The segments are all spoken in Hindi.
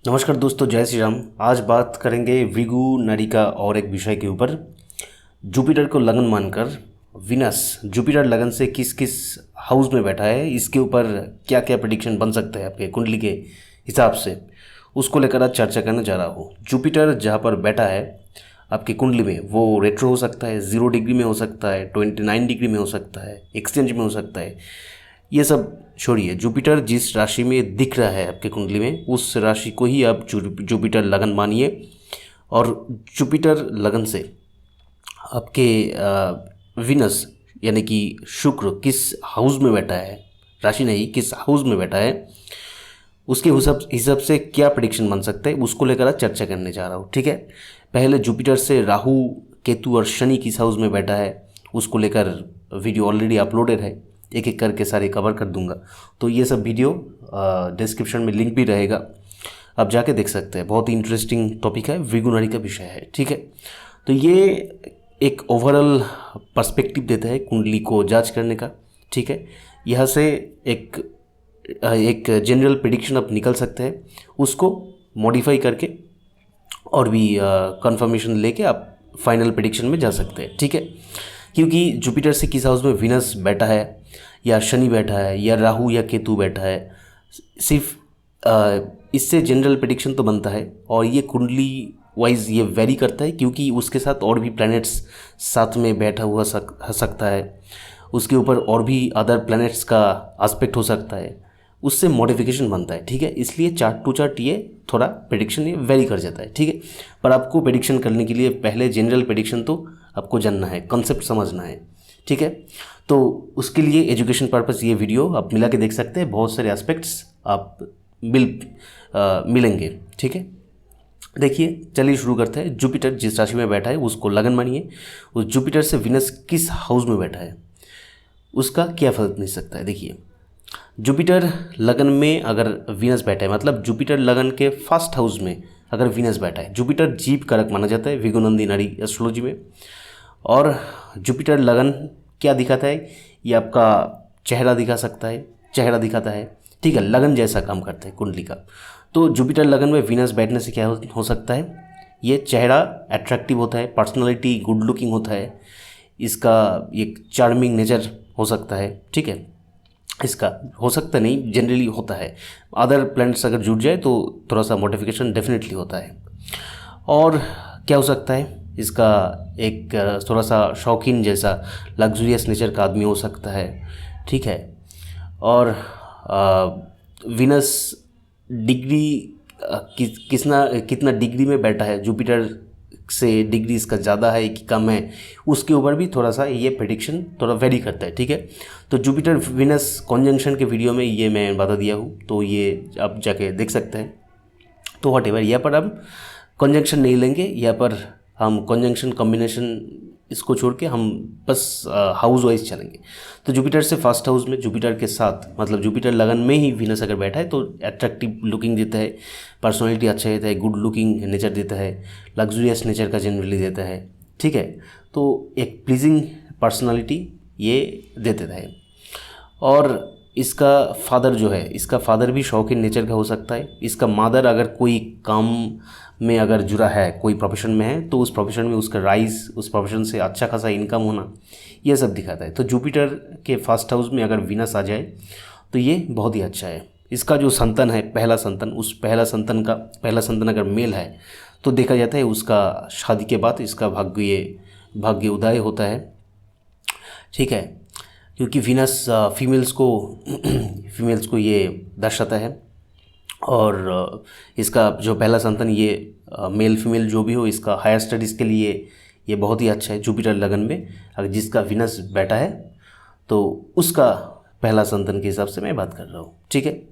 नमस्कार दोस्तों, जय श्री राम। आज बात करेंगे भृगु नाड़ी का और एक विषय के ऊपर। जुपिटर को लगन मानकर विनस जुपिटर लगन से किस किस हाउस में बैठा है, इसके ऊपर क्या क्या प्रेडिक्शन बन सकते हैं आपके कुंडली के हिसाब से, उसको लेकर आज चर्चा करने जा रहा हूँ। जुपिटर जहाँ पर बैठा है आपकी कुंडली में, वो रेट्रो हो सकता है, 0 डिग्री में हो सकता है, 29 डिग्री में हो सकता है, एक्सचेंज में हो सकता है। ये सब छोड़िए, जुपिटर जिस राशि में दिख रहा है आपके कुंडली में, उस राशि को ही आप जुपिटर लगन मानिए। और जुपिटर लगन से आपके विनस यानी कि शुक्र किस हाउस में बैठा है, राशि नहीं किस हाउस में बैठा है, उसके हिसाब से क्या प्रेडिक्शन बन सकता है, उसको लेकर आज चर्चा करने जा रहा हूँ। ठीक है, पहले जुपिटर से राहु, केतु और शनि किस हाउस में बैठा है, उसको लेकर वीडियो ऑलरेडी अपलोडेड है, एक एक करके सारे कवर कर दूंगा। तो ये सब वीडियो डिस्क्रिप्शन में लिंक भी रहेगा, आप जाके देख सकते हैं। बहुत ही इंटरेस्टिंग टॉपिक है, भृगु नाड़ी का विषय है। ठीक है, तो ये एक ओवरऑल पर्सपेक्टिव देता है कुंडली को जांच करने का। ठीक है, यहाँ से एक जनरल प्रेडिक्शन आप निकल सकते हैं, उसको मॉडिफाई करके और भी कंफर्मेशन लेके आप फाइनल प्रेडिक्शन में जा सकते हैं। ठीक है, क्योंकि जुपिटर से किस हाउस में विनस बैठा है या शनि बैठा है या राहु या केतु बैठा है, सिर्फ इससे जनरल प्रेडिक्शन तो बनता है। और ये कुंडली वाइज ये वेरी करता है, क्योंकि उसके साथ और भी प्लैनेट्स साथ में बैठा हुआ सकता है, उसके ऊपर और भी अदर प्लैनेट्स का एस्पेक्ट हो सकता है, उससे मॉडिफिकेशन बनता है। ठीक है, इसलिए चार्ट टू चार्ट ये थोड़ा प्रेडिक्शन ये वेरी कर जाता है। ठीक है, पर आपको प्रेडिक्शन करने के लिए पहले जनरल प्रेडिक्शन तो आपको जानना है, कॉन्सेप्ट समझना है। ठीक है, तो उसके लिए एजुकेशन पर्पस ये वीडियो आप मिला के देख सकते हैं, बहुत सारे एस्पेक्ट्स आप मिलेंगे। ठीक है, देखिए चलिए शुरू करते हैं। जुपिटर जिस राशि में बैठा है उसको लगन मानिए। उस जुपिटर से विनस किस हाउस में बैठा है, उसका क्या फर्क मिल सकता है। देखिए, जुपिटर लगन में अगर वीनस बैठा है, मतलब जुपिटर लगन के फर्स्ट हाउस में अगर वीनस बैठा है, जुपिटर जीव कारक माना जाता है भृगुनंदी नाड़ी एस्ट्रोलॉजी में। और जुपिटर लगन क्या दिखाता है, ये आपका चेहरा दिखा सकता है, चेहरा दिखाता है। ठीक है, लगन जैसा काम करता है कुंडली का। तो जुपिटर लगन में वीनस बैठने से क्या हो सकता है, ये चेहरा अट्रैक्टिव होता है, पर्सनालिटी गुड लुकिंग होता है, इसका एक चार्मिंग नेचर हो सकता है। ठीक है, इसका हो सकता नहीं, जनरली होता है। अदर प्लैनेट्स अगर जुड़ जाए तो थोड़ा सा मॉडिफिकेशन डेफिनेटली होता है। और क्या हो सकता है, इसका एक थोड़ा सा शौकीन जैसा लग्जूरियस नेचर का आदमी हो सकता है। ठीक है, और विनस डिग्री कितना डिग्री में बैठा है, जुपिटर से डिग्री इसका ज़्यादा है कि कम है, उसके ऊपर भी थोड़ा सा ये प्रेडिक्शन थोड़ा वेरी करता है। ठीक है, तो जुपिटर विनस कॉन्जंक्शन के वीडियो में ये मैं बता दिया हूँ, तो ये आप जाके देख सकते हैं। तो वॉट एवर, यहाँ पर हम कॉन्जंक्शन नहीं लेंगे, यहाँ पर हम कॉन्जंक्शन कॉम्बिनेशन इसको छोड़ के हम बस हाउस वाइज चलेंगे। तो जुपिटर से फर्स्ट हाउस में जुपिटर के साथ, मतलब जुपिटर लगन में ही विनस अगर बैठा है तो अट्रैक्टिव लुकिंग देता है, पर्सनालिटी अच्छा देता है, गुड लुकिंग नेचर देता है, लग्जूरियस नेचर का जनरली देता है। ठीक है, तो एक प्लीजिंग पर्सनालिटी ये दे देता है। और इसका फादर जो है, इसका फादर भी शौकीन नेचर का हो सकता है। इसका मदर अगर कोई काम में अगर जुड़ा है, कोई प्रोफेशन में है, तो उस प्रोफेशन में उसका राइज, उस प्रोफेशन से अच्छा खासा इनकम होना, ये सब दिखाता है। तो जुपिटर के फर्स्ट हाउस में अगर विनस आ जाए तो ये बहुत ही अच्छा है। इसका जो संतान है, पहला संतान, उस पहला संतान अगर मेल है तो देखा जाता है उसका शादी के बाद इसका भाग्य उदय होता है। ठीक है, क्योंकि विनस फीमेल्स को ये दर्शाता है। और इसका जो पहला संतान ये मेल फीमेल जो भी हो, इसका हायर स्टडीज़ के लिए ये बहुत ही अच्छा है। जुपिटर लगन में अगर जिसका विनस बैठा है तो उसका पहला संतान के हिसाब से मैं बात कर रहा हूँ। ठीक है,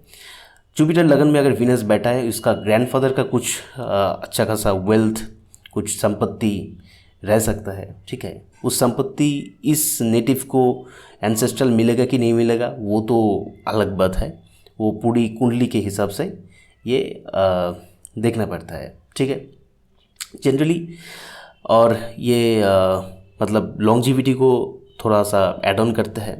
जुपिटर लगन में अगर विनस बैठा है, इसका ग्रैंडफादर का कुछ अच्छा खासा वेल्थ, कुछ संपत्ति रह सकता है। ठीक है, उस संपत्ति इस नेटिव को एंसेस्ट्रल मिलेगा कि नहीं मिलेगा वो तो अलग बात है, वो पूरी कुंडली के हिसाब से ये देखना पड़ता है। ठीक है, जनरली। और ये मतलब लॉन्जिविटी को थोड़ा सा एड ऑन करता है,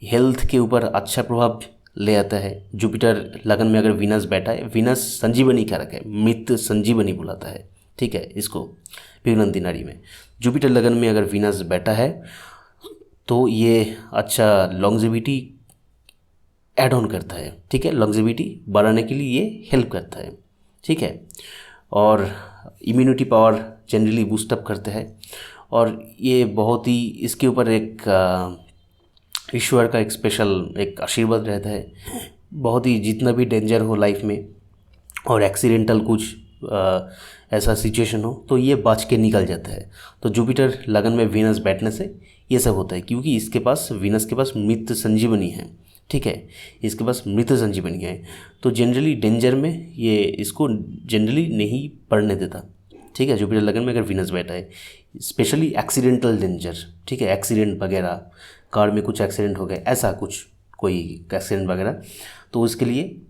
हेल्थ के ऊपर अच्छा प्रभाव ले आता है। जुपिटर लगन में अगर वीनस बैठा है, वीनस संजीवनी कारक है, मृत संजीवनी बुलाता है, ठीक है इसको पिगनंदी नाड़ी में। जुपिटर लगन में अगर वीनस बैठा है तो ये अच्छा लॉन्जेविटी ऐड ऑन करता है, ठीक है, लॉन्जेविटी बढ़ाने के लिए ये हेल्प करता है, ठीक है। और इम्यूनिटी पावर जनरली बूस्टअप करते हैं। और ये बहुत ही इसके ऊपर एक ईश्वर का एक स्पेशल एक आशीर्वाद रहता है। बहुत ही जितना भी डेंजर हो लाइफ में और एक्सीडेंटल कुछ ऐसा सिचुएशन हो तो ये बच के निकल जाता है। तो जुपिटर लगन में वीनस बैठने से ये सब होता है, क्योंकि इसके पास वीनस के पास मृत संजीवनी है, ठीक है, इसके पास मृत संजीवनी है। तो जनरली डेंजर में ये इसको जनरली नहीं पड़ने देता, ठीक है। जुपिटर लगन में अगर वीनस बैठा है, स्पेशली एक्सीडेंटल डेंजर, ठीक है, एक्सीडेंट वगैरह, कार में कुछ एक्सीडेंट हो गया, ऐसा कुछ कोई एक्सीडेंट वगैरह, तो उसके लिए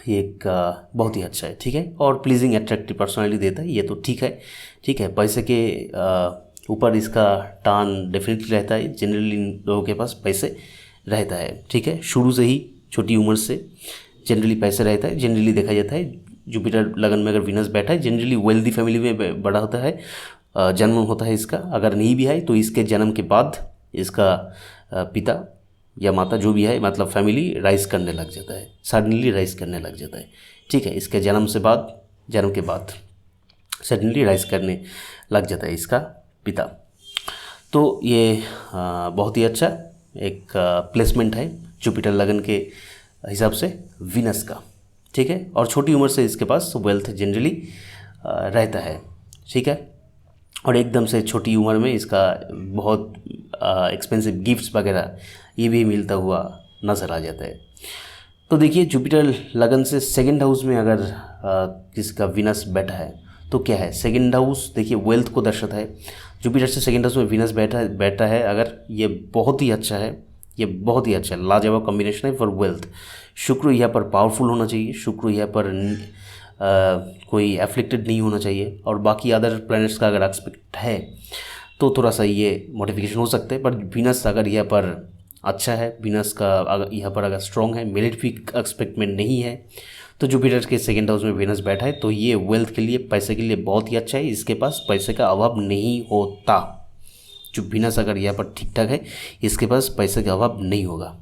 ये एक बहुत ही अच्छा है, ठीक है। और प्लीजिंग अट्रैक्टिव पर्सनालिटी देता है, ये तो ठीक है, ठीक है। पैसे के ऊपर इसका टान डेफिनेटली रहता है, जनरली लोगों के पास पैसे रहता है, ठीक है। शुरू से ही छोटी उम्र से जनरली पैसे रहता है। जनरली देखा जाता है जुपिटर लगन में अगर वीनस बैठा है, जनरली वेल्दी फैमिली में बड़ा होता है, जन्म होता है इसका। अगर नहीं भी है तो इसके जन्म के बाद इसका पिता या माता जो भी है, मतलब फैमिली राइज करने लग जाता है, सडनली राइज करने लग जाता है, ठीक है। इसके जन्म के बाद सडनली राइज करने लग जाता है इसका पिता। तो ये बहुत ही अच्छा एक प्लेसमेंट है जुपिटर लगन के हिसाब से वीनस का, ठीक है। और छोटी उम्र से इसके पास वेल्थ जनरली रहता है, ठीक है। और एकदम से छोटी उम्र में इसका बहुत एक्सपेंसिव गिफ्ट्स वगैरह ये भी मिलता हुआ नज़र आ जाता है। तो देखिए जुपिटर लगन से सेकंड हाउस में अगर किसका वीनस बैठा है तो क्या है, सेकंड हाउस देखिए वेल्थ को दर्शाता है। जुपिटर से सेकंड हाउस में वीनस बैठा है अगर, ये बहुत ही अच्छा है, ये बहुत ही अच्छा लाजवाब कॉम्बिनेशन है फॉर वेल्थ। शुक्र यहाँ पर पावरफुल होना चाहिए, शुक्र यहाँ पर कोई एफ्लिक्टेड नहीं होना चाहिए। और बाकी अदर प्लैनेट्स का अगर एक्सपेक्ट है तो थोड़ा सा ये मॉडिफिकेशन हो सकता है, पर वीनस अगर यहाँ पर अच्छा है, वीनस का अगर यहाँ पर अगर स्ट्रॉन्ग है, मेलेफिक एस्पेक्ट में नहीं है, तो जुपिटर के सेकंड हाउस में वीनस बैठा है तो ये वेल्थ के लिए, पैसे के लिए बहुत ही अच्छा है। इसके पास पैसे का अभाव नहीं होता। जो वीनस अगर यहाँ पर ठीक ठाक है, इसके पास पैसे का अभाव नहीं होगा,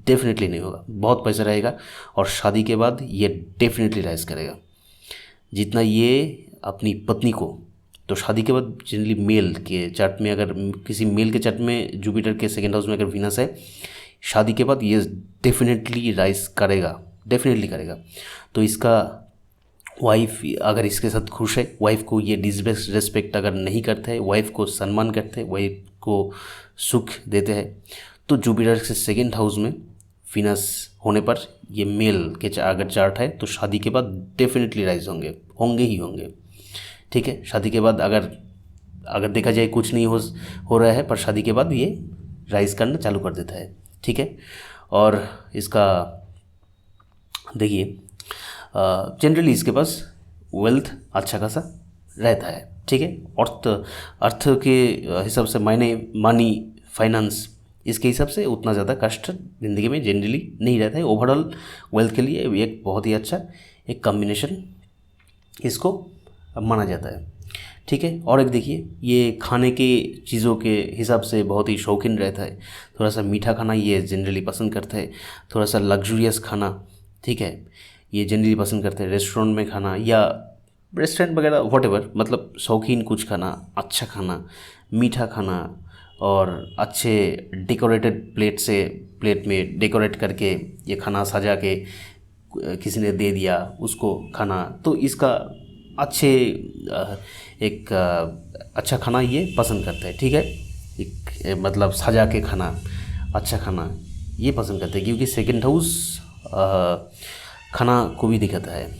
डेफिनेटली नहीं होगा, बहुत पैसा रहेगा। और शादी के बाद ये डेफिनेटली राइज करेगा जितना ये अपनी पत्नी को। तो शादी के बाद जनरली मेल के चार्ट में, अगर किसी मेल के चार्ट में जुपिटर के सेकंड हाउस में अगर वीनस है, शादी के बाद ये डेफिनेटली राइज करेगा, डेफिनेटली करेगा। तो इसका वाइफ अगर इसके साथ खुश है, वाइफ को ये डिसरेस्पेक्ट अगर नहीं करते हैं, वाइफ को सम्मान करते हैं, वाइफ को सुख देते हैं, तो जुपिटर के सेकंड हाउस में वीनस होने पर ये मेल के अगर चार्ट है तो शादी के बाद डेफिनेटली राइज होंगे ही होंगे, ठीक है। शादी के बाद अगर देखा जाए कुछ नहीं हो रहा है, पर शादी के बाद ये राइज करना चालू कर देता है, ठीक है। और इसका देखिए जनरली इसके पास वेल्थ अच्छा खासा रहता है, ठीक है। अर्थ के हिसाब से मनी फाइनेंस इसके हिसाब से उतना ज़्यादा कष्ट ज़िंदगी में जनरली नहीं रहता है। ओवरऑल वेल्थ के लिए एक बहुत ही अच्छा एक कॉम्बिनेशन इसको माना जाता है, ठीक है। और एक देखिए ये खाने के चीज़ों के हिसाब से बहुत ही शौकीन रहता है, थोड़ा सा मीठा खाना ये जनरली पसंद करता है, थोड़ा सा लग्जूरियस खाना, ठीक है, ये जनरली पसंद करते हैं। रेस्टोरेंट में खाना या रेस्टोरेंट वगैरह व्हाटएवर, मतलब शौकीन कुछ खाना, अच्छा खाना, मीठा खाना, और अच्छे डेकोरेटेड प्लेट में डेकोरेट करके ये खाना सजा के किसी ने दे दिया उसको खाना, तो इसका एक अच्छा खाना ये पसंद करता है, ठीक है। एक मतलब सजा के खाना, अच्छा खाना ये पसंद करते हैं, क्योंकि सेकंड हाउस खाना को भी दिखाता है,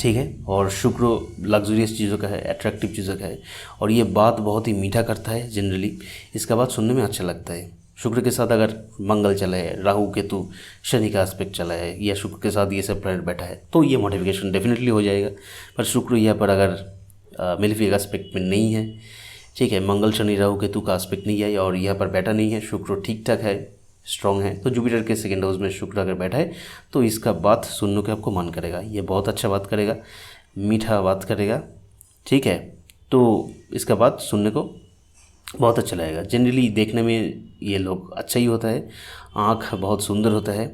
ठीक है। और शुक्र लग्जूरियस चीज़ों का है, अट्रैक्टिव चीज़ों का है, और ये बात बहुत ही मीठा करता है जनरली, इसका बात सुनने में अच्छा लगता है। शुक्र के साथ अगर मंगल चला है, राहु केतु शनि का एस्पेक्ट चला है, या शुक्र के साथ ये सब प्लैनेट बैठा है, तो ये मॉडिफिकेशन डेफिनेटली हो जाएगा। पर शुक्र यहाँ पर अगर मेलेफिक एस्पेक्ट में नहीं है, ठीक है, मंगल शनि राहु केतु का एस्पेक्ट नहीं है और यहाँ पर बैठा नहीं है, शुक्र ठीक ठाक है, स्ट्रांग है। तो जुपिटर के सेकेंड हाउस में शुक्र अगर बैठा है तो इसका बात सुनने को आपको मन करेगा, ये बहुत अच्छा बात करेगा, मीठा बात करेगा, ठीक है। तो इसका बात सुनने को बहुत अच्छा लगेगा। जनरली देखने में ये लोग अच्छा ही होता है, आँख बहुत सुंदर होता है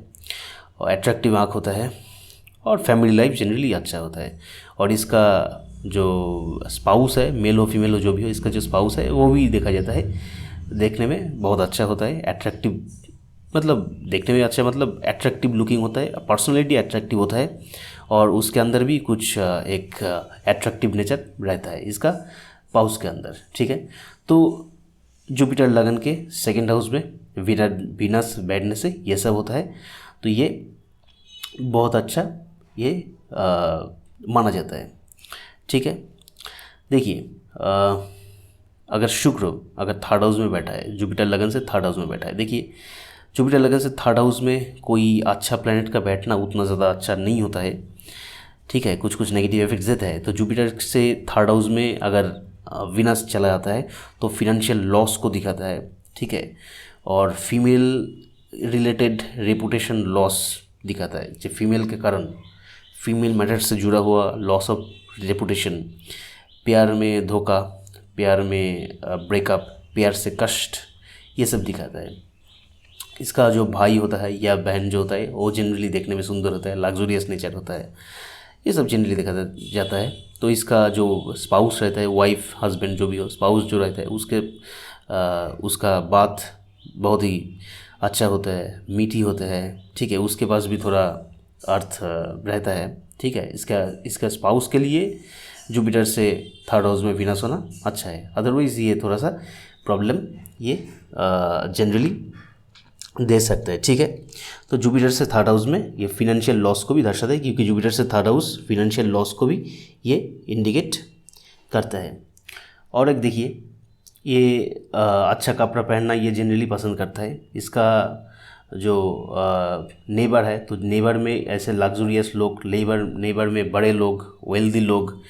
और अट्रैक्टिव आँख होता है, और फैमिली लाइफ जनरली अच्छा होता है। और इसका जो स्पाउस है, मेल हो फीमेल हो जो भी हो, इसका जो स्पाउस है वो भी देखा जाता है, देखने में बहुत अच्छा होता है, अट्रैक्टिव, मतलब देखने में अच्छा मतलब अट्रैक्टिव लुकिंग होता है, पर्सनैलिटी अट्रैक्टिव होता है, और उसके अंदर भी कुछ एक अट्रैक्टिव नेचर रहता है इसका पाउस के अंदर, ठीक है। तो जुपिटर लगन के सेकंड हाउस में वीनस बैठने से ये सब होता है। तो ये बहुत अच्छा ये माना जाता है, ठीक है। देखिए अगर शुक्र अगर थर्ड हाउस में बैठा है, जुपिटर लगन से थर्ड हाउस में बैठा है, देखिए जुपिटर लगन से थर्ड हाउस में कोई अच्छा प्लैनेट का बैठना उतना ज़्यादा अच्छा नहीं होता है, ठीक है, कुछ कुछ नेगेटिव इफेक्ट्स देता है। तो जुपिटर से थर्ड हाउस में अगर विनस चला जाता है तो फिनेंशियल लॉस को दिखाता है, ठीक है, और फीमेल रिलेटेड रेपुटेशन लॉस दिखाता है, जो फीमेल के कारण फीमेल मैटर से जुड़ा हुआ लॉस ऑफ रेपुटेशन, प्यार में धोखा, प्यार में ब्रेकअप, प्यार से कष्ट, ये सब दिखाता है। इसका जो भाई होता है या बहन जो होता है वो जनरली देखने में सुंदर होता है, लग्जूरियस नेचर होता है, ये सब जनरली देखा जाता है। तो इसका जो स्पाउस रहता है, वाइफ हस्बैंड जो भी हो, स्पाउस जो रहता है उसका बात बहुत ही अच्छा होता है, मीठी होता है, ठीक है, उसके पास भी थोड़ा अर्थ रहता है, ठीक है। इसका स्पाउस के लिए जुपिटर से थर्ड हाउस में विनस होना अच्छा है, अदरवाइज़ ये थोड़ा सा प्रॉब्लम ये जनरली दे सकते हैं, ठीक है। तो जुपिटर से थर्ड हाउस में ये फिनेंशियल लॉस को भी दर्शाता है, क्योंकि जुपिटर से थर्ड हाउस फिनेंशियल लॉस को भी ये इंडिकेट करता है। और एक देखिए ये अच्छा कपड़ा पहनना ये जनरली पसंद करता है। इसका जो नेबर है, तो नेबर में ऐसे लग्जूरियस लोग, नेबर में बड़े लोग, वेल्दी लोग,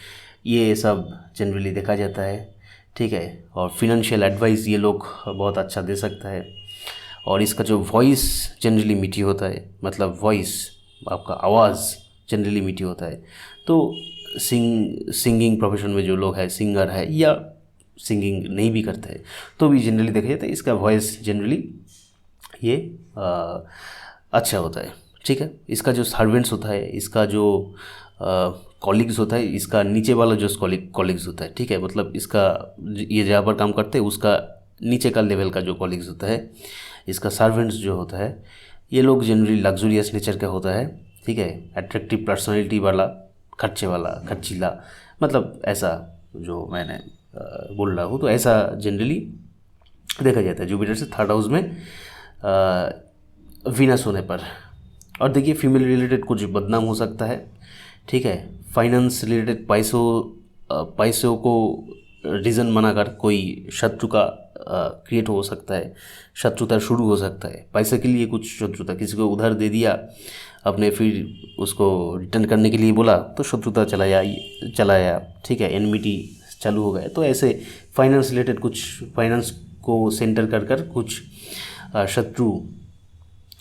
ये सब जनरली देखा जाता है, ठीक है। और फिनेंशियल एडवाइस ये लोग बहुत अच्छा दे सकता है। और इसका जो वॉइस जनरली मीठी होता है, मतलब वॉइस आपका आवाज़ जनरली मीठी होता है। तो सिंगिंग प्रोफेशन में जो लोग हैं, सिंगर है या सिंगिंग नहीं भी करते हैं तो भी जनरली देखा जाता है इसका वॉइस जनरली ये अच्छा होता है, ठीक है। इसका जो सर्वेंट्स होता है, इसका जो कॉलिग्स होता है, इसका नीचे वाला जो कॉलिग्स होता है, ठीक है, मतलब इसका ये जहाँ पर काम करते हैं उसका नीचे का लेवल का जो कॉलिग्स होता है, इसका सर्वेंट्स जो होता है, ये लोग जनरली लग्जूरियस नेचर का होता है, ठीक है, अट्रैक्टिव पर्सनालिटी वाला, खर्चे वाला, खर्चीला, मतलब ऐसा जो मैंने बोल रहा हूँ, तो ऐसा जनरली देखा जाता है जुपिटर से थर्ड हाउस में वीनस होने पर। और देखिए फीमेल रिलेटेड कुछ बदनाम हो सकता है, ठीक है, फाइनेंस रिलेटेड पैसों को रीज़न बनाकर कोई शत्रु का क्रिएट हो सकता है, शत्रुता शुरू हो सकता है, पैसे के लिए कुछ शत्रुता, किसी को उधार दे दिया अपने, फिर उसको रिटर्न करने के लिए बोला तो शत्रुता चलाया, ठीक है, एनमिटी चालू हो गया। तो ऐसे फाइनेंस रिलेटेड कुछ, फाइनेंस को सेंटर कर कुछ शत्रु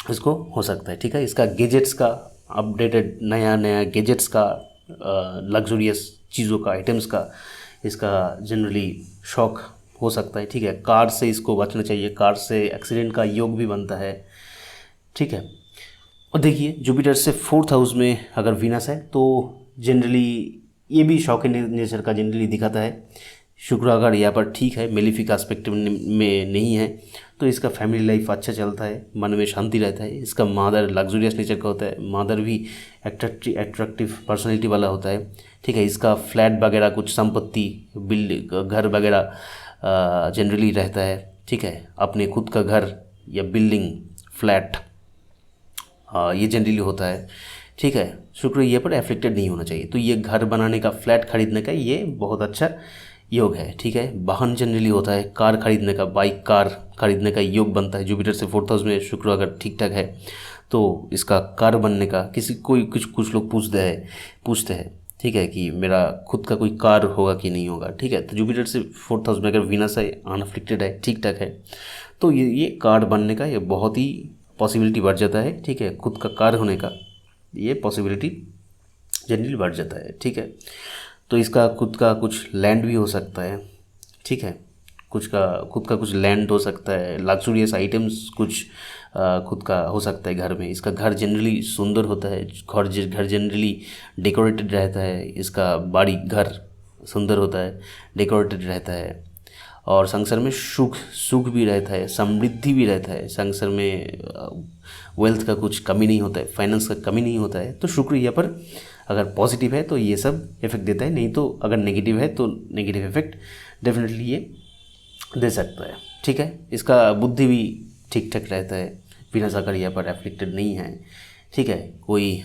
इसको हो सकता है, ठीक है। इसका गैजेट्स का अपडेटेड नया गैजेट्स का, लग्जूरियस चीज़ों का, आइटम्स का इसका जनरली शौक हो सकता है, ठीक है। कार से इसको बचना चाहिए, कार से एक्सीडेंट का योग भी बनता है, ठीक है। और देखिए जुपिटर से फोर्थ हाउस में अगर वीनस है तो जनरली ये भी शौक नेचर का जनरली दिखाता है। शुक्र अगर यहाँ पर ठीक है, मेलिफिक एस्पेक्ट में नहीं है, तो इसका फैमिली लाइफ अच्छा चलता है, मन में शांति रहता है। इसका मादर लग्जूरियस नेचर का होता है, मादर भी एट्रैक्टिव पर्सनैलिटी वाला होता है, ठीक है। इसका फ्लैट वगैरह कुछ संपत्ति, बिल्डिंग, घर वगैरह जनरली रहता है, ठीक है, अपने खुद का घर या बिल्डिंग, फ्लैट, ये जनरली होता है, ठीक है। शुक्र ये पर एफेक्टेड नहीं होना चाहिए, तो ये घर बनाने का, फ्लैट खरीदने का ये बहुत अच्छा योग है, ठीक है। वाहन जनरली होता है, कार खरीदने का, बाइक कार खरीदने का योग बनता है। जुपिटर से फोर्थ हाउस में शुक्र अगर ठीक ठाक है तो इसका कार बनने का, कुछ लोग पूछते हैं, ठीक है, कि मेरा खुद का कोई कार होगा कि नहीं होगा, ठीक है। तो जुपिटर से फोर्थ हाउस में अगर वीनस है, अनअफेक्टेड है, ठीक ठाक है, तो ये कार बनने का ये बहुत ही पॉसिबिलिटी बढ़ जाता है, ठीक है। खुद का कार होने का ये पॉसिबिलिटी जनरली बढ़ जाता है, ठीक है। तो इसका खुद का कुछ लैंड भी हो सकता है, ठीक है। खुद का कुछ लैंड हो सकता है, लग्जूरियस आइटम्स कुछ खुद का हो सकता है घर में। इसका घर जनरली सुंदर होता है, घर जनरली डेकोरेटेड रहता है, इसका बाड़ी घर सुंदर होता है, डेकोरेटेड रहता है। और संसार में सुख भी रहता है, समृद्धि भी रहता है। संसार में वेल्थ का कुछ कमी नहीं होता है, फाइनेंस का कमी नहीं होता है। तो शुक्र यहाँ पर अगर पॉजिटिव है तो ये सब इफेक्ट देता है, नहीं तो अगर नेगेटिव है तो नेगेटिव इफेक्ट डेफिनेटली ये दे सकता है, ठीक है। इसका बुद्धि भी ठीक ठाक रहता है, वीनस अगर यहाँ पर एफ्लिक्टेड नहीं है, ठीक है। कोई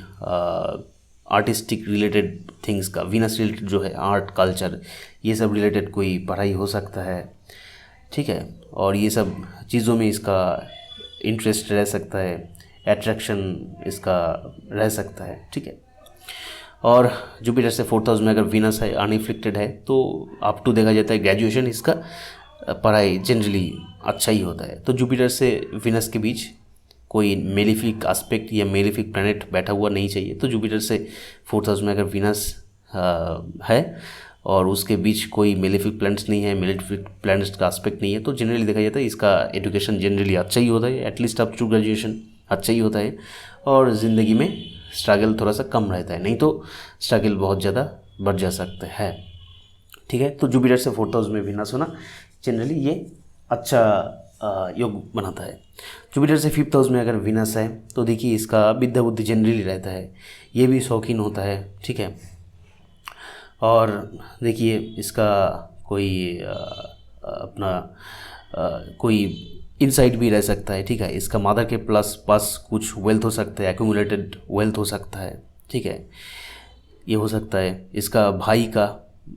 आर्टिस्टिक रिलेटेड थिंग्स का, वीनस रिलेटेड जो है आर्ट कल्चर ये सब रिलेटेड कोई पढ़ाई हो सकता है, ठीक है। और ये सब चीज़ों में इसका इंटरेस्ट रह सकता है, एट्रैक्शन इसका रह सकता है, ठीक है। और जुपिटर से 4th हाउस में अगर वीनस है अनइफ्लिक्टेड है तो अप टू देखा जाता है ग्रेजुएशन इसका पढ़ाई जनरली अच्छा ही होता है। तो जुपिटर से वीनस के बीच कोई मेलिफिक एस्पेक्ट या मेलिफिक प्लैनेट बैठा हुआ नहीं चाहिए। तो जुपिटर से 4th हाउस में अगर वीनस है और उसके बीच कोई मेलिफिक प्लैनेट्स नहीं है, मेलिफिक प्लैनेट्स का एस्पेक्ट नहीं है, तो जनरली देखा जाता है इसका एजुकेशन जनरली अच्छा ही होता है, एटलीस्ट अप टू ग्रेजुएशन अच्छा ही होता है। और ज़िंदगी में स्ट्रगल थोड़ा सा कम रहता है, नहीं तो स्ट्रगल बहुत ज़्यादा बढ़ जा सकते हैं, ठीक है। तो जुपिटर से 4th हाउस में वीनस होना जनरली ये अच्छा योग बनाता है। जुपिटर से 5th हाउस में अगर वीनस है तो देखिए इसका विद्या बुद्धि जनरली रहता है, ये भी शौकीन होता है, ठीक है। और देखिए इसका कोई अपना कोई इनसाइट भी रह सकता है, ठीक है। इसका मदर के पास कुछ वेल्थ हो सकता है, एक्यूमुलेटेड वेल्थ हो सकता है, ठीक है। ये हो सकता है इसका भाई का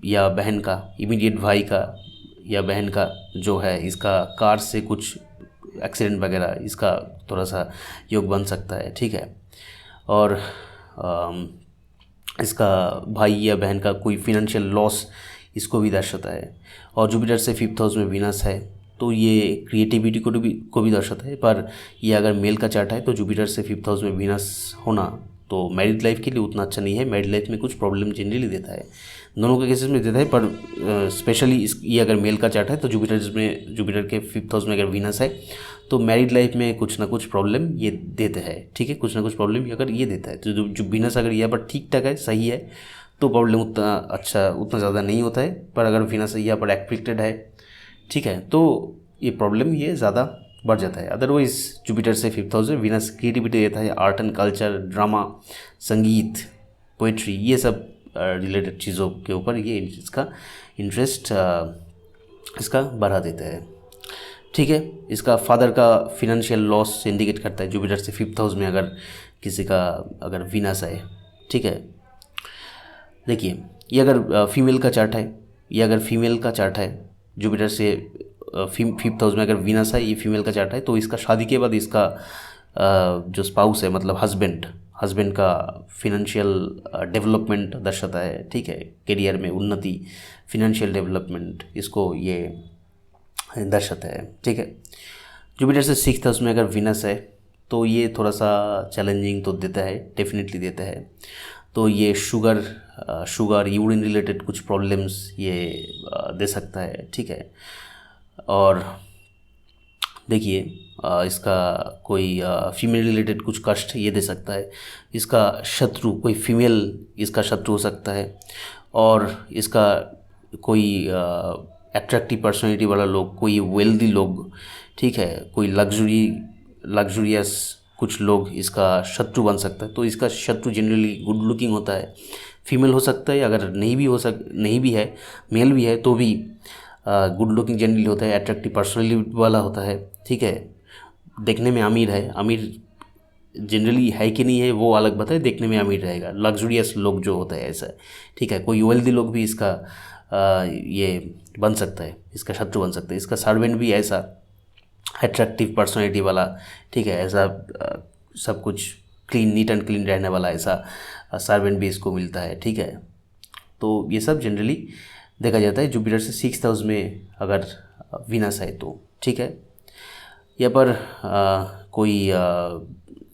या बहन का, इमीडिएट भाई का या बहन का जो है, इसका कार से कुछ एक्सीडेंट वगैरह इसका थोड़ा सा योग बन सकता है, ठीक है। और इसका भाई या बहन का कोई फिनेंशियल लॉस इसको भी दर्शाता है। और जुपिटर से 5th हाउस में वीनस है तो ये क्रिएटिविटी को भी दर्शाता है। पर ये अगर मेल का चार्ट है तो जुपिटर से 5th हाउस में वीनस होना तो मैरिड लाइफ के लिए उतना अच्छा नहीं है, मैरिड लाइफ में कुछ प्रॉब्लम जनरली देता है, दोनों के केसेस में देता है। पर स्पेशली ये अगर मेल का चार्ट है तो जुपिटर के 5th हाउस में अगर वीनस है तो मैरिड लाइफ में कुछ ना कुछ प्रॉब्लम ये देता है, ठीक है। कुछ ना कुछ प्रॉब्लम अगर ये देता है तो जो वीनस अगर यहाँ पर ठीक ठाक है, सही है, तो प्रॉब्लम उतना ज़्यादा नहीं होता है। पर अगर वीनस यहाँ पर एफ्लिक्टेड है, ठीक है, तो ये प्रॉब्लम ये ज़्यादा बढ़ जाता है। अदरवाइज जुपिटर से 5th हाउस में वीनस क्रिएटिविटी देता है, आर्ट एंड कल्चर, ड्रामा, संगीत, पोइट्री, ये सब रिलेटेड चीज़ों के ऊपर ये इसका इंटरेस्ट इसका बढ़ा देता है, ठीक है। इसका फादर का फिनेंशियल लॉस इंडिकेट करता है जुपिटर से 5th हाउस में अगर किसी का अगर वीनस है, ठीक है। देखिए ये अगर फीमेल का चार्ट है, जुपिटर से 5th हाउस में अगर वीनस है, ये फीमेल का चार्ट है, तो इसका शादी के बाद इसका जो स्पाउस है मतलब हस्बैंड का फिनेंशियल डेवलपमेंट दर्शाता है, ठीक है। करियर में उन्नति, फिनेंशियल डेवलपमेंट इसको ये दर्शाता है, ठीक है। जुपिटर से 6th हाउस में अगर वीनस है तो ये थोड़ा सा चैलेंजिंग तो देता है, डेफिनेटली देता है। तो ये शुगर यूरिन रिलेटेड कुछ प्रॉब्लम्स ये दे सकता है, ठीक है। और देखिए इसका कोई फीमेल रिलेटेड कुछ कष्ट ये दे सकता है। इसका शत्रु कोई फीमेल इसका शत्रु हो सकता है। और इसका कोई अट्रैक्टिव पर्सनैलिटी वाला लोग, कोई वेल्दी लोग, ठीक है, कोई लग्जूरियस कुछ लोग इसका शत्रु बन सकता है। तो इसका शत्रु जनरली गुड लुकिंग होता है, फीमेल हो सकता है, अगर नहीं भी है, मेल भी है तो भी गुड लुकिंग जनरली होता है, अट्रैक्टिव पर्सनैलिटी वाला होता है, ठीक है। देखने में अमीर जनरली है कि नहीं है वो अलग बात है, देखने में अमीर रहेगा, लग्जूरियस लोग जो होता है ऐसा, ठीक है। कोई वेल्दी लोग भी इसका ये बन सकता है, इसका शत्रु बन सकता है। इसका सर्वेंट भी ऐसा अट्रैक्टिव पर्सनैलिटी वाला, ठीक है, ऐसा सब कुछ नीट एंड क्लीन रहने वाला ऐसा सर्वेंट भी इसको मिलता है, ठीक है। तो ये सब जनरली देखा जाता है जुपिटर से 6th हाउस में अगर वीनस है तो, ठीक है। यहाँ पर कोई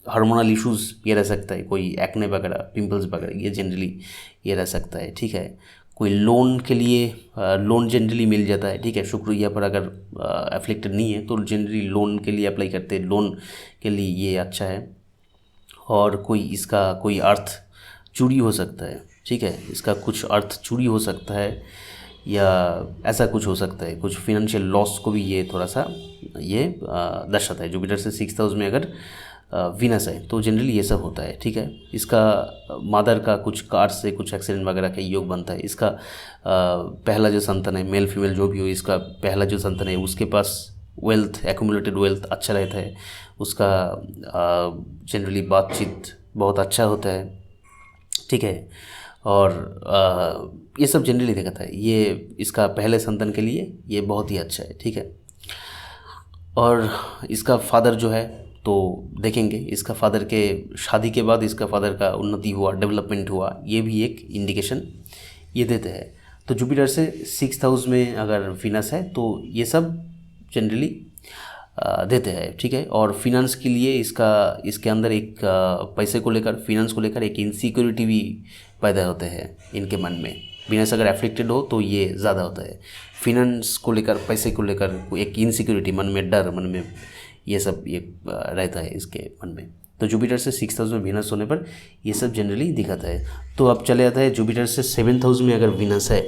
हार्मोनल इश्यूज़ ये रह सकता है, कोई एक्ने वगैरह, पिंपल्स वगैरह, ये जनरली ये रह सकता है। ठीक है, कोई लोन के लिए लोन जनरली मिल जाता है। ठीक है, शुक्र यहाँ पर अगर एफ्लिक्टेड नहीं है तो जनरली लोन के लिए अप्लाई करते हैं, लोन के लिए ये अच्छा है। और कोई इसका कोई अर्थ चोरी हो सकता है। ठीक है, इसका कुछ अर्थ चोरी हो सकता है या ऐसा कुछ हो सकता है, कुछ फिनंशियल लॉस को भी ये थोड़ा सा ये दर्शाता है। जुपिटर से 6th हाउस में अगर वीनस है तो जनरली ये सब होता है। ठीक है, इसका मदर का कुछ कार से कुछ एक्सीडेंट वगैरह का योग बनता है। इसका पहला जो संतान है, मेल फीमेल जो भी हो, इसका पहला जो संतान है उसके पास वेल्थ, एक्यूमुलेटेड वेल्थ अच्छा रहता है। उसका जनरली बातचीत बहुत अच्छा होता है। ठीक है, और ये सब जनरली देखा था, ये इसका पहले संतान के लिए ये बहुत ही अच्छा है। ठीक है, और इसका फादर जो है तो देखेंगे, इसका फादर के शादी के बाद इसका फादर का उन्नति हुआ, डेवलपमेंट हुआ, ये भी एक इंडिकेशन ये देते हैं। तो जुपिटर से 6th हाउस में अगर वीनस है तो ये सब जनरली देते हैं। ठीक है, और फिनेंस के लिए इसके अंदर एक पैसे को लेकर, फिनेंस को लेकर एक इनसिक्योरिटी भी पैदा होते हैं इनके मन में। वीनस अगर एफ्लिक्टेड हो तो ये ज़्यादा होता है, फिनेंस को लेकर, पैसे को लेकर एक इनसिक्योरिटी मन में, डर मन में, ये सब ये रहता है इसके मन में। तो जुपिटर से 6th हाउस में वीनस होने पर ये सब जनरली दिखाता है। तो अब चले जाता है जुपिटर से 7th हाउस में अगर वीनस है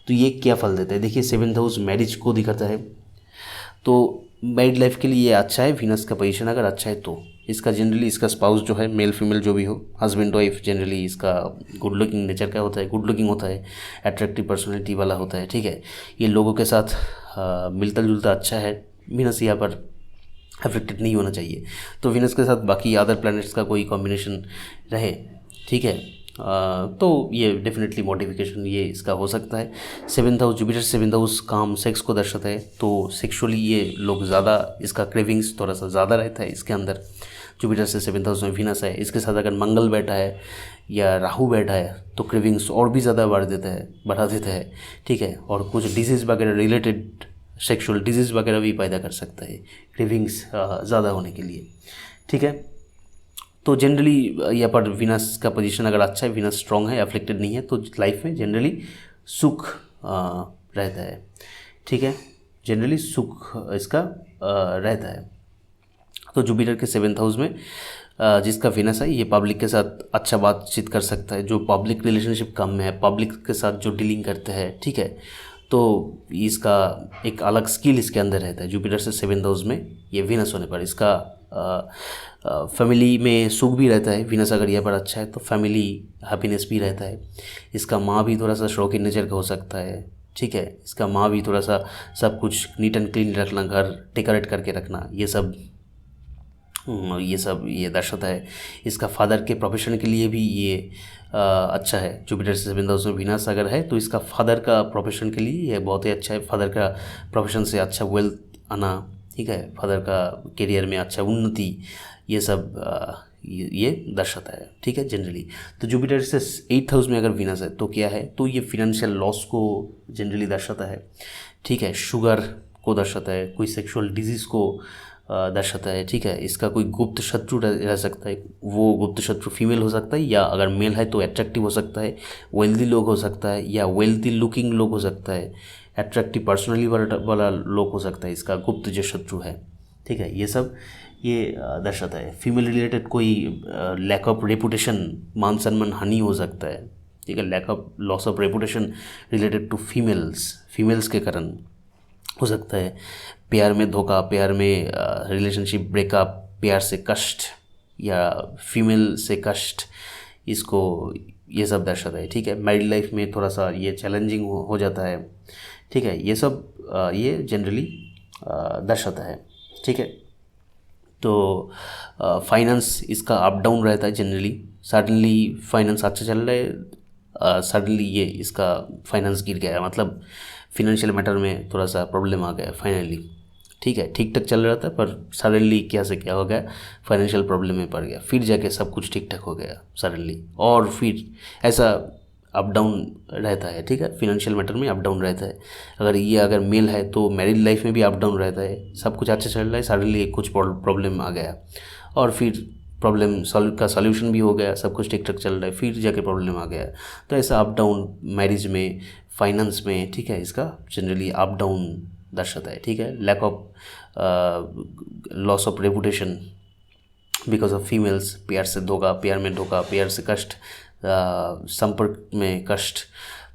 तो ये क्या फल देता है। देखिए 7th हाउस मैरिज को दिखाता है, तो मैरिड लाइफ के लिए ये अच्छा है। वीनस का पोजीशन अगर अच्छा है तो इसका जनरली इसका स्पाउस जो है, मेल फीमेल जो भी हो, हस्बैंड वाइफ, जनरली इसका गुड लुकिंग नेचर का होता है, गुड लुकिंग होता है, अट्रैक्टिव पर्सनैलिटी वाला होता है। ठीक है, ये लोगों के साथ मिलता जुलता अच्छा है। वीनस यहाँ पर अफेक्टेड नहीं होना चाहिए। तो वीनस के साथ बाकी अदर प्लैनेट्स का कोई कॉम्बिनेशन रहे, ठीक है, तो ये डेफिनेटली मॉडिफिकेशन ये इसका हो सकता है। 7th house, Jupiter 7th house काम सेक्स को दर्शाता है, तो सेक्सुअली ये लोग ज़्यादा, इसका क्रेविंग्स थोड़ा सा ज़्यादा रहता है इसके अंदर। जुपिटर से 7th हाउस में वीनस है, इसके साथ अगर मंगल बैठा है या राहु बैठा है तो क्रेविंग्स और भी ज़्यादा बढ़ा देता है। ठीक है, और कुछ डिजीज़ वगैरह रिलेटेड, सेक्सुअल डिजीज़ वगैरह भी पैदा कर सकता है क्रेविंग्स ज़्यादा होने के लिए। ठीक है, तो जनरली यहाँ पर वीनस का पोजीशन अगर अच्छा है, वीनस स्ट्रॉन्ग है, अफ्लिक्टेड नहीं है, तो लाइफ में जनरली सुख रहता है। ठीक है, जनरली सुख इसका रहता है। तो जुपिटर के 7th हाउस में जिसका वीनस है, ये पब्लिक के साथ अच्छा बातचीत कर सकता है, जो पब्लिक रिलेशनशिप कम में है, पब्लिक के साथ जो डीलिंग करते हैं। ठीक है, तो इसका एक अलग स्किल इसके अंदर रहता है। जुपिटर से 7th हाउस में ये वीनस होने पर इसका फैमिली में सुख भी रहता है। वीनस अगर यहाँ पर अच्छा है तो फैमिली हैप्पीनेस भी रहता है। इसका माँ भी थोड़ा सा शौकीन नेचर का हो सकता है। ठीक है, इसका माँ भी थोड़ा सा सब कुछ नीट एंड क्लीन रखना, घर डेकोरेट करके रखना, ये सब ये दर्शाता है। इसका फादर के प्रोफेशन के लिए भी ये अच्छा है। जुपिटर से 7th हाउस में वीनस अगर है तो इसका फादर का प्रोफेशन के लिए ये बहुत ही अच्छा है। फादर का प्रोफेशन से अच्छा वेल्थ आना, ठीक है, फादर का करियर में अच्छा उन्नति, ये सब ये दर्शाता है। ठीक है, जनरली तो जुपिटर से 8th हाउस में अगर वीनस है तो क्या है, तो ये फिनेंशियल लॉस को जनरली दर्शाता है। ठीक है, शुगर को दर्शाता है, कोई सेक्सुअल डिजीज़ को दर्शाता है। ठीक है, इसका कोई गुप्त शत्रु रह सकता है, वो गुप्त शत्रु फीमेल हो सकता है, या अगर मेल है तो एट्रैक्टिव हो सकता है, वेल्दी लोग हो सकता है, या वेल्दी लुकिंग लोग हो सकता है, एट्रैक्टिव पर्सनली वाला लोग हो सकता है, इसका गुप्त जो शत्रु है। ठीक है, ये सब ये दर्शाता है। फीमेल रिलेटेड कोई लैक ऑफ रेपुटेशन, मान सम्मान हानि हो सकता है। ठीक है, lack of loss of reputation related to females के कारण हो सकता है। प्यार में धोखा, प्यार में रिलेशनशिप ब्रेकअप, प्यार से कष्ट या फीमेल से कष्ट, इसको ये सब दर्शाता है। ठीक है, मैरिड लाइफ में थोड़ा सा ये चैलेंजिंग हो जाता है। ठीक है, ये सब ये जनरली दर्शाता है। ठीक है, तो फाइनेंस इसका अप डाउन रहता है जनरली। सडनली फाइनेंस अच्छा चल रहा है, सडनली ये इसका फाइनेंस गिर गया, मतलब फिनेंशियल मैटर में थोड़ा सा प्रॉब्लम आ गया फाइनली। ठीक है, ठीक ठाक चल रहा था पर सडनली क्या से क्या हो गया, फाइनेंशियल प्रॉब्लम में पड़ गया, फिर जाके सब कुछ ठीक ठाक हो गया सडनली, और फिर ऐसा अप डाउन रहता है, ठीक है, फिनेंशियल मैटर में अप डाउन रहता है। अगर मेल है तो मैरिड लाइफ में भी अप डाउन रहता है, सब कुछ अच्छा चल रहा है, सडनली कुछ प्रॉब्लम आ गया और फिर प्रॉब्लम का सॉल्यूशन भी हो गया, सब कुछ ठीक ठाक चल रहा है, फिर जाके प्रॉब्लम आ गया। तो ऐसा अप डाउन मैरिज में, फाइनेंस में, ठीक है, इसका जनरली अप डाउन दर्शाता है, ठीक है। Lack of loss of reputation because of females, प्यार से धोखा, प्यार में धोखा, प्यार से कष्ट, संपर्क में कष्ट,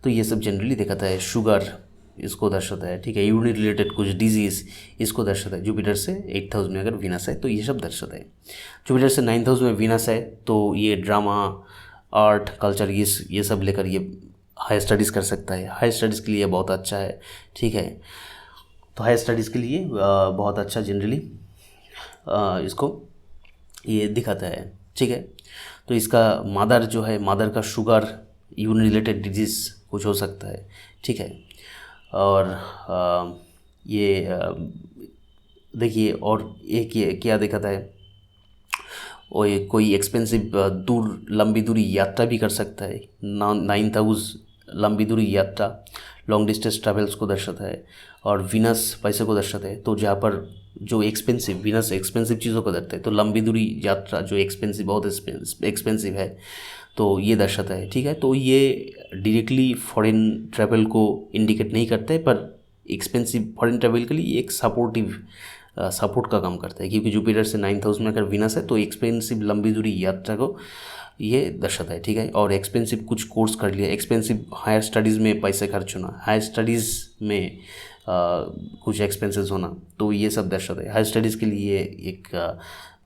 तो ये सब जनरली दिखाता है। शुगर इसको दर्शाता है, ठीक है। यूरिन रिलेटेड कुछ डिजीज़ इसको दर्शाता है। जुपिटर से 8th हाउस में अगर वीनस है तो ये सब दर्शाता है। जुपिटर से 9th हाउस में वीनस है तो ये ड्रामा, आर्ट, कल्चर, ये सब लेकर ये हाई स्टडीज़ कर सकता है। हाई स्टडीज़ के लिए बहुत अच्छा है, ठीक है। तो हाई स्टडीज़ के लिए बहुत अच्छा जनरली इसको ये दिखाता है, ठीक है। तो इसका मदर जो है, मदर का शुगर, यूरिन रिलेटेड डिजीज़ कुछ हो सकता है, ठीक है। और ये देखिए, और एक ये क्या दिखाता है, और ये कोई एक्सपेंसिव लंबी दूरी यात्रा भी कर सकता है। 9th हाउस लंबी दूरी यात्रा, लॉन्ग डिस्टेंस ट्रैवल्स को दर्शाता है। और वीनस पैसे को दर्शाता है, तो जहाँ पर जो वीनस एक्सपेंसिव चीज़ों को दर्शाता है, तो लंबी दूरी यात्रा जो बहुत एक्सपेंसिव है तो ये दर्शाता है, ठीक है। तो ये डायरेक्टली फॉरेन ट्रैवल को इंडिकेट नहीं करता है, पर एक्सपेंसिव फॉरेन ट्रैवल के लिए एक सपोर्ट का काम करता है, क्योंकि जुपिटर से 9th हाउस में अगर वीनस है तो एक्सपेंसिव लंबी दूरी यात्रा को ये दर्शाता है, ठीक है। और एक्सपेंसिव कुछ कोर्स कर लिया, एक्सपेंसिव हायर स्टडीज़ में पैसे खर्च होना, हायर स्टडीज़ में कुछ एक्सपेंसेस होना, तो ये सब दर्शाता है। हायर स्टडीज़ के लिए एक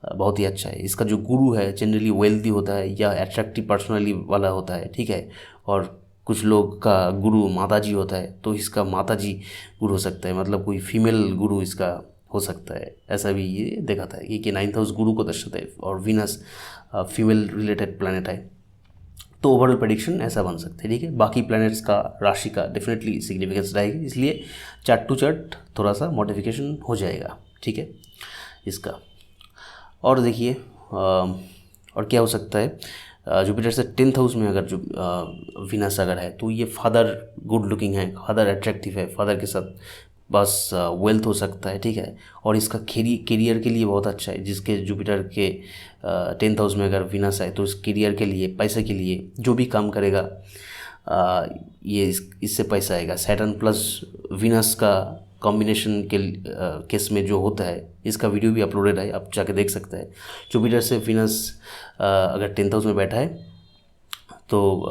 बहुत ही अच्छा है। इसका जो गुरु है जनरली वेल्दी होता है या अट्रैक्टिव पर्सनैलिटी वाला होता है, ठीक है। और कुछ लोग का गुरु माताजी होता है, तो इसका माताजी गुरु हो सकता है, मतलब कोई फीमेल गुरु इसका हो सकता है, ऐसा भी ये दिखाता है कि 9th हाउस गुरु को दर्शाता है और वीनस फीमेल रिलेटेड प्लैनेट है। तो ओवरऑल प्रेडिक्शन ऐसा बन सकता है, ठीक है। बाकी प्लैनेट्स का राशि का डेफिनेटली सिग्निफिकेंस रहेगी, इसलिए चार्ट टू चार्ट थोड़ा सा मॉडिफिकेशन हो जाएगा, ठीक है इसका। और देखिए और क्या हो सकता है, जुपिटर से 10th हाउस में अगर जो वीनस अगर है तो ये फादर गुड लुकिंग है, फादर अट्रैक्टिव है, फादर के साथ बस वेल्थ हो सकता है, ठीक है। और इसका करियर के लिए बहुत अच्छा है, जिसके जुपिटर के 10th हाउस में अगर वीनस है तो इस करियर के लिए, पैसे के लिए जो भी काम करेगा ये इससे पैसा आएगा। सैटर्न प्लस वीनस का कॉम्बिनेशन के केस में जो होता है, इसका वीडियो भी अपलोडेड है, आप जाके देख सकते हैं। जुपिटर से वीनस अगर 10th हाउस में बैठा है तो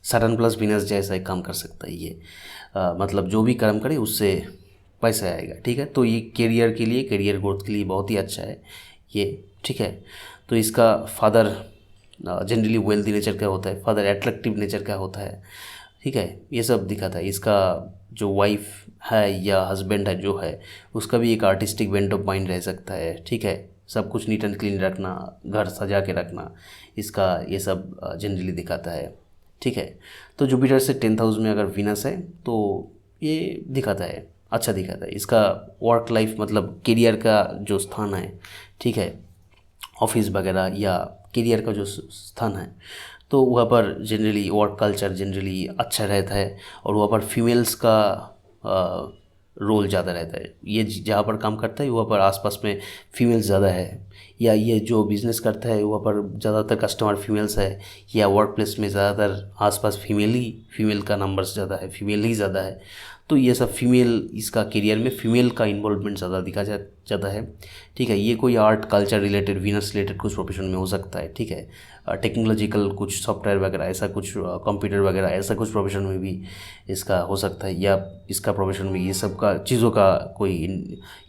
सैटर्न प्लस वीनस जैसा एक काम कर सकता है ये, मतलब जो भी कर्म करे उससे पैसा आएगा, ठीक है। तो ये करियर के लिए, करियर ग्रोथ के लिए बहुत ही अच्छा है ये, ठीक है। तो इसका फादर जनरली वेल्दी नेचर का होता है, फादर एट्रैक्टिव नेचर का होता है, ठीक है। ये सब दिखाता है। इसका जो वाइफ है या हस्बैंड है जो है, उसका भी एक आर्टिस्टिक बेंट ऑफ माइंड रह सकता है, ठीक है। सब कुछ नीट एंड क्लीन रखना, घर सजा के रखना, इसका ये सब जनरली दिखाता है, ठीक है। तो जुपिटर से 10th हाउस में अगर वीनस है तो ये दिखाता है, अच्छा दिखाता है। इसका वर्क लाइफ मतलब करियर का जो स्थान है, ठीक है, ऑफिस वगैरह या करियर का जो स्थान है, तो वहाँ पर जनरली वर्क कल्चर जनरली अच्छा रहता है। और वहाँ पर फीमेल्स का रोल ज़्यादा रहता है। ये जहाँ पर काम करता है वहाँ पर आसपास में फीमेल्स ज़्यादा है, या ये जो बिज़नेस करता है वहाँ पर ज़्यादातर कस्टमर फीमेल्स है, या वर्क प्लेस में ज़्यादातर आसपास फीमेल का नंबर्स ज़्यादा है, फीमेल ही ज़्यादा है। तो ये सब फीमेल, इसका करियर में फीमेल का इन्वॉल्वमेंट ज़्यादा दिखा जाता है, ठीक है। ये कोई art culture related, Venus related कुछ प्रोफेशन में हो सकता है, ठीक है। टेक्नोलॉजिकल कुछ सॉफ्टवेयर वगैरह ऐसा कुछ, कंप्यूटर वगैरह ऐसा कुछ प्रोफेशन में भी इसका हो सकता है, या इसका प्रोफेशन में ये सब का चीज़ों का कोई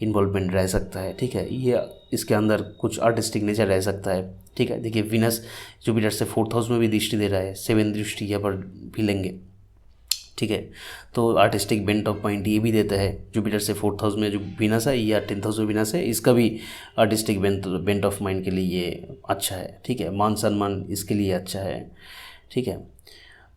इन्वॉल्वमेंट रह सकता है, ठीक है। ये इसके अंदर कुछ आर्टिस्टिक नेचर रह सकता है, ठीक है। देखिए वीनस जुपिटर से 4th हाउस में भी दृष्टि दे रहा है, 7 दृष्टि यहाँ पर भी लेंगे, ठीक है। तो आर्टिस्टिक बेंट ऑफ माइंड ये भी देता है। जुपिटर से 4th हाउस में जो वीनस है या 10th हाउस में वीनस है, इसका भी आर्टिस्टिक बेंट ऑफ माइंड के लिए ये अच्छा है, ठीक है। मान सम्मान इसके लिए अच्छा है, ठीक है।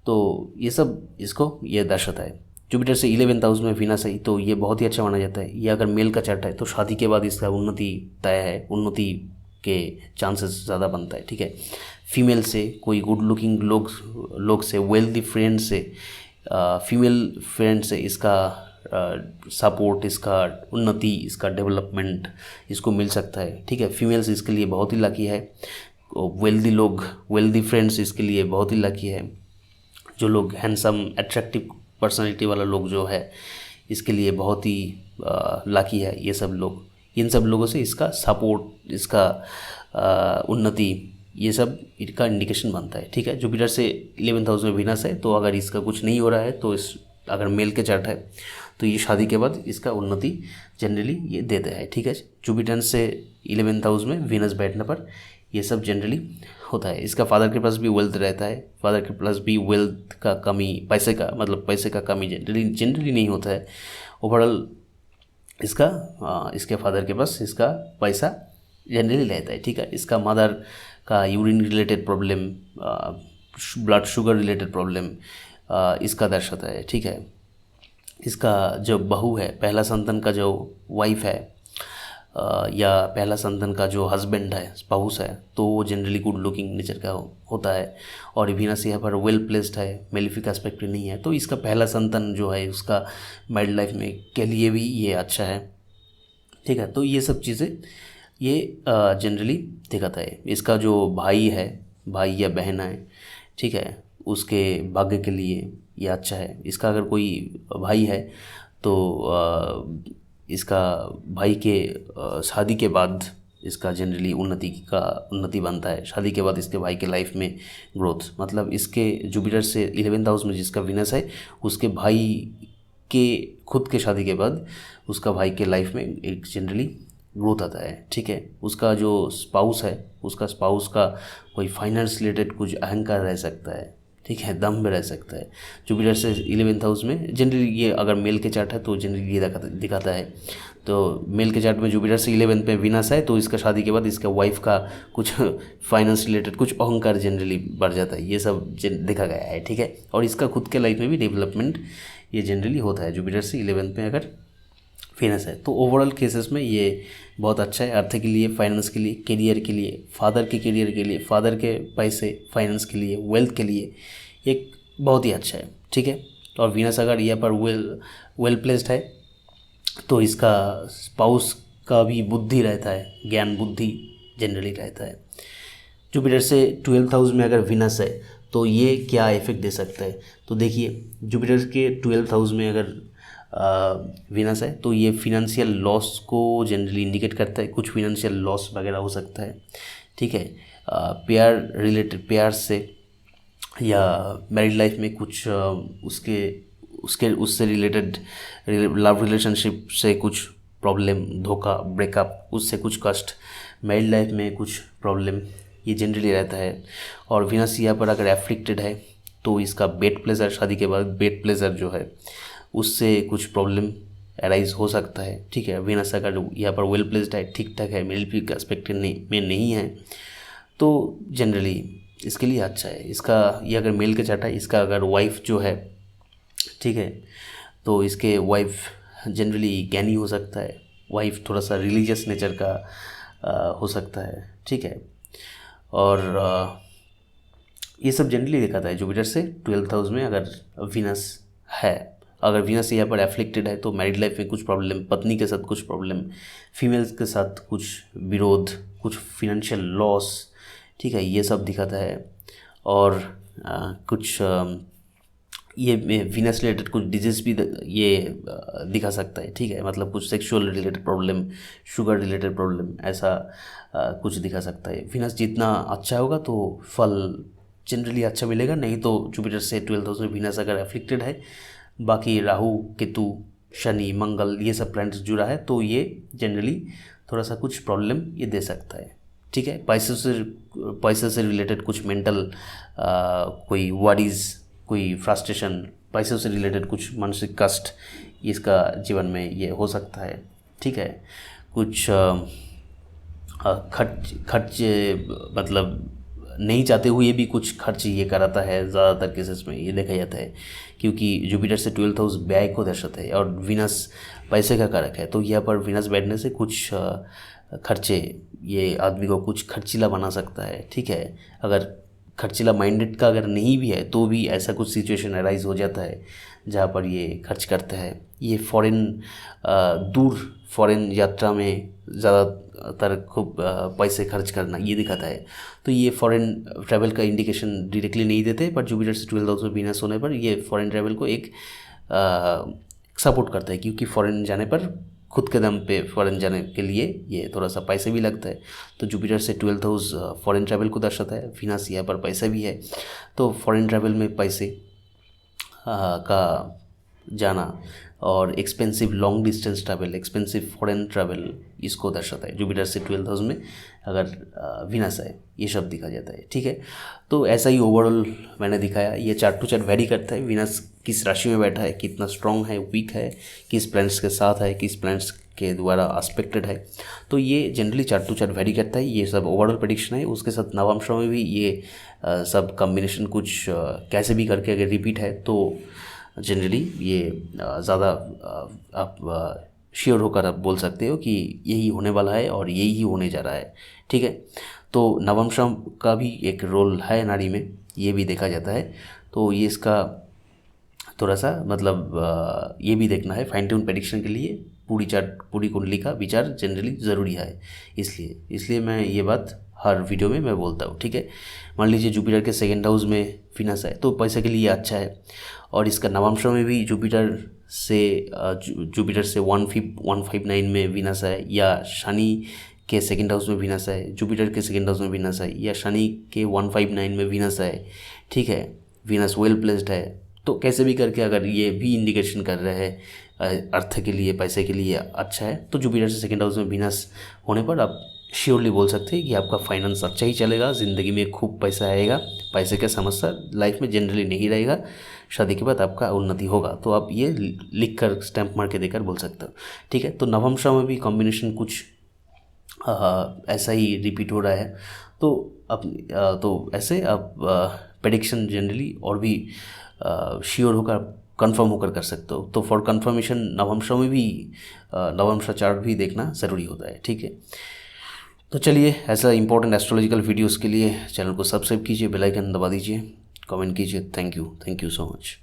तो ये सब इसको ये दर्शाता है। जुपिटर से 11th हाउस में वीनस है तो ये बहुत ही अच्छा माना जाता है। ये अगर मेल का चार्ट है तो शादी के बाद इसका उन्नति तय है, उन्नति के चांसेस ज़्यादा बनता है, ठीक है। फीमेल से, कोई गुड लुकिंग लोग से, वेल्दी फ्रेंड से, फीमेल फ्रेंड से इसका सपोर्ट, इसका उन्नति, इसका डेवलपमेंट इसको मिल सकता है, ठीक है। फीमेल्स इसके लिए बहुत ही लकी है। वेल्दी फ्रेंड्स इसके लिए बहुत ही लकी है। जो लोग हैंडसम अट्रैक्टिव पर्सनालिटी वाला लोग जो है इसके लिए बहुत ही लकी है ये सब लोग। इन सब लोगों से इसका सपोर्ट, इसका उन्नति, ये सब इसका इंडिकेशन बनता है, ठीक है। जुपिटर से 11th हाउस में वीनस है, तो अगर इसका कुछ नहीं हो रहा है तो अगर मेल के चार्ट है तो ये शादी के बाद इसका उन्नति जनरली ये देता है, ठीक है। जुपिटर से 11th हाउस में वीनस बैठने पर ये सब जनरली होता है। इसका फादर के पास भी वेल्थ रहता है, फादर के पास भी वेल्थ का कमी, पैसे का कमी जनरली नहीं होता है। ओवरऑल इसके फादर के पास इसका पैसा जनरली रहता है, ठीक है। इसका मदर का urine related problem, blood sugar related problem इसका दर्शाता है, ठीक है। इसका जो बहू है, पहला संतान का जो वाइफ है या पहला संतान का जो हस्बैंड है, स्पाउस है, तो वो जनरली गुड लुकिंग नेचर का होता है। और वीनस यहाँ पर वेल प्लेस्ड है, मेलिफिक एस्पेक्ट नहीं है, तो इसका पहला संतान जो है उसका मैरिड लाइफ में के लिए भी ये अच्छा है, ठीक है। तो ये सब चीज़ें ये जनरली दिखाता है। इसका जो भाई है, भाई या बहन है, ठीक है, उसके भाग्य के लिए ये अच्छा है। इसका अगर कोई भाई है तो इसका भाई के शादी के बाद इसका जनरली उन्नति बनता है। शादी के बाद इसके भाई के लाइफ में ग्रोथ, मतलब इसके जुपिटर से 11th हाउस में जिसका वीनस है, उसके भाई के खुद के शादी के बाद उसका भाई के लाइफ में एक जनरली ग्रोथ आता है, ठीक है। उसका जो स्पाउस है, उसका स्पाउस का कोई फाइनेंस रिलेटेड कुछ अहंकार रह सकता है, ठीक है, दम में रह सकता है। जुपिटर से 11th हाउस में जनरली ये अगर मेल के चार्ट है तो जनरली ये दिखाता है। तो मेल के चार्ट में जुपिटर से 11th में वीनस है तो इसका शादी के बाद इसका वाइफ का कुछ फाइनेंस रिलेटेड कुछ अहंकार जनरली बढ़ जाता है, ये सब देखा गया है, ठीक है। और इसका खुद के लाइफ में भी डेवलपमेंट ये जनरली होता है जुपिटर से 11th में अगर वीनस है। तो ओवरऑल केसेस में ये बहुत अच्छा है, अर्थ के लिए, फाइनेंस के लिए, करियर के लिए, फादर के करियर के लिए, फादर के पैसे, फाइनेंस के लिए, वेल्थ के लिए एक बहुत ही अच्छा है, ठीक है। और वीनस अगर यहाँ पर वेल प्लेस्ड है तो इसका स्पाउस का भी बुद्धि रहता है, ज्ञान बुद्धि जनरली रहता है। जुपिटर से 12th हाउस में अगर वीनस है तो ये क्या इफेक्ट दे सकता है, तो देखिए जुपिटर के 12th हाउस में अगर वीनस है तो ये फिनेंशियल लॉस को जनरली इंडिकेट करता है। कुछ फिनेंशियल लॉस वगैरह हो सकता है, ठीक है। प्यार से या मैरिड लाइफ में कुछ उससे रिलेटेड लव रिलेशनशिप से कुछ प्रॉब्लम, धोखा, ब्रेकअप, उससे कुछ कष्ट, मैरिड लाइफ में कुछ प्रॉब्लम, ये जनरली रहता है। और वीनस यहाँ पर अगर एफ्लिक्टेड है तो इसका बेड प्लेजर, शादी के बाद बेड प्लेजर जो है उससे कुछ प्रॉब्लम अराइज हो सकता है, ठीक है। वीनस अगर यहाँ पर वेल प्लेस्ड है, ठीक ठाक है, मेलिफिक एस्पेक्ट में नहीं है तो जनरली इसके लिए अच्छा है। इसका ये अगर मेल के चार्ट है, इसका अगर वाइफ जो है, ठीक है, तो इसके वाइफ जनरली ज्ञानी हो सकता है, वाइफ थोड़ा सा रिलीजियस नेचर का हो सकता है, ठीक है। और ये सब जनरली दिखाता है जुपिटर से 12th हाउस में अगर वीनस है। अगर वीनस यहाँ पर एफ्लिक्टेड है तो मैरिड लाइफ में कुछ प्रॉब्लम, पत्नी के साथ कुछ प्रॉब्लम, फीमेल्स के साथ कुछ विरोध, कुछ फिनेंशियल लॉस, ठीक है, ये सब दिखाता है। और कुछ ये वीनस रिलेटेड कुछ डिजीज़ भी ये दिखा सकता है, ठीक है, मतलब कुछ sexual related problem, sugar related problem, ऐसा कुछ दिखा सकता है। वीनस जितना अच्छा होगा तो फल जनरली अच्छा मिलेगा, नहीं तो जुपिटर से 12th हाउस में वीनस अगर एफ्लिक्टेड है, बाकी राहु, केतु, शनि, मंगल, ये सब प्लैनेट्स जुड़ा है तो ये जनरली थोड़ा सा कुछ प्रॉब्लम ये दे सकता है, ठीक है। पैसे से रिलेटेड कुछ मेंटल कोई वरीज, कोई फ्रस्ट्रेशन, पैसों से रिलेटेड कुछ मानसिक कष्ट इसका जीवन में ये हो सकता है, ठीक है। कुछ खर्च मतलब नहीं चाहते हुए भी कुछ खर्च ये कराता है, ज़्यादातर केसेस में ये देखा जाता है, क्योंकि जुपिटर से 12th हाउस व्यय को दर्शाता है और वीनस पैसे का कारक है। तो यहाँ पर वीनस बैठने से कुछ खर्चे, ये आदमी को कुछ खर्चीला बना सकता है। ठीक है, अगर खर्चीला माइंडेड का अगर नहीं भी है तो भी ऐसा कुछ सिचुएशन अराइज हो जाता है जहाँ पर ये खर्च करता है। ये दूर फॉरेन यात्रा में ज़्यादातर खूब पैसे खर्च करना ये दिखाता है। तो ये फॉरेन ट्रैवल का इंडिकेशन डायरेक्टली नहीं देते, पर जुपिटर से 12th हाउस में वीनस होने पर ये फॉरेन ट्रैवल को एक सपोर्ट करता है, क्योंकि फॉरेन जाने पर खुद के दम पे फॉरेन जाने के लिए ये थोड़ा सा पैसे भी लगता है। तो जुपिटर से 12th हाउस फॉरेन ट्रैवल को दर्शाता है, वीनस यहाँ पर पैसा भी है। तो फॉरेन ट्रैवल में पैसे का जाना और expensive long distance travel, expensive foreign travel, इसको दर्शाता है। जुपिटर से 12th हाउस में अगर वीनस है ये शब्द दिखा जाता है। ठीक है, तो ऐसा ही ओवरऑल मैंने दिखाया। ये चार्ट टू चार्ट वेरी करता है, वीनस किस राशि में बैठा है, कितना स्ट्रॉन्ग है, वीक है, किस प्लैनेट्स के साथ है, किस प्लैनेट्स के द्वारा एस्पेक्टेड है। तो ये generally chart to chart vary करता है। ये सब ओवरऑल प्रेडिक्शन है। उसके साथ नवंशों में भी ये सब कॉम्बिनेशन कुछ कैसे भी करके अगर रिपीट है तो जनरली ये ज़्यादा आप श्योर होकर आप बोल सकते हो कि यही होने वाला है और यही ही होने जा रहा है। ठीक है, तो नवमशम का भी एक रोल है नाड़ी में, ये भी देखा जाता है। तो ये इसका थोड़ा सा मतलब ये भी देखना है फाइन ट्यून प्रेडिक्शन के लिए। पूरी कुंडली का विचार जनरली ज़रूरी है, इसलिए मैं ये बात हर वीडियो में मैं बोलता हूँ। ठीक है, मान लीजिए जुपिटर के 2nd हाउस में वीनस है तो पैसे के लिए अच्छा है, और इसका नवमशो में भी जुपिटर से 159 में वीनस है, या शनि के 2nd हाउस में वीनस है, जुपिटर के 2nd हाउस में वीनस है, या शनि के 159 में वीनस है। ठीक है, वीनस वेल प्लेस्ड है। तो कैसे भी करके अगर ये भी इंडिकेशन कर रहे हैं अर्थ के लिए, पैसे के लिए अच्छा है, तो जुपिटर से 2nd हाउस में वीनस होने पर आप श्योरली बोल सकते हैं कि आपका फाइनेंस अच्छा ही चलेगा, ज़िंदगी में खूब पैसा आएगा, पैसे का समस्या लाइफ में जनरली नहीं रहेगा, शादी के बाद आपका उन्नति होगा। तो आप ये लिख कर स्टैम्प मार के देकर बोल सकते हो। ठीक है, तो नवमशा में भी कॉम्बिनेशन कुछ ऐसा ही रिपीट हो रहा है। तो ऐसे आप प्रेडिक्शन जनरली और भी श्योर होकर कंफर्म होकर कर सकते हो। तो फॉर कंफर्मेशन नवमशा में भी नवमशा चार्ट भी देखना ज़रूरी होता है। ठीक है, तो चलिए ऐसा इंपॉर्टेंट एस्ट्रोलॉजिकल वीडियोस के लिए चैनल को सब्सक्राइब कीजिए, बेल आइकन दबा दीजिए, कमेंट कीजिए। Thank you so much.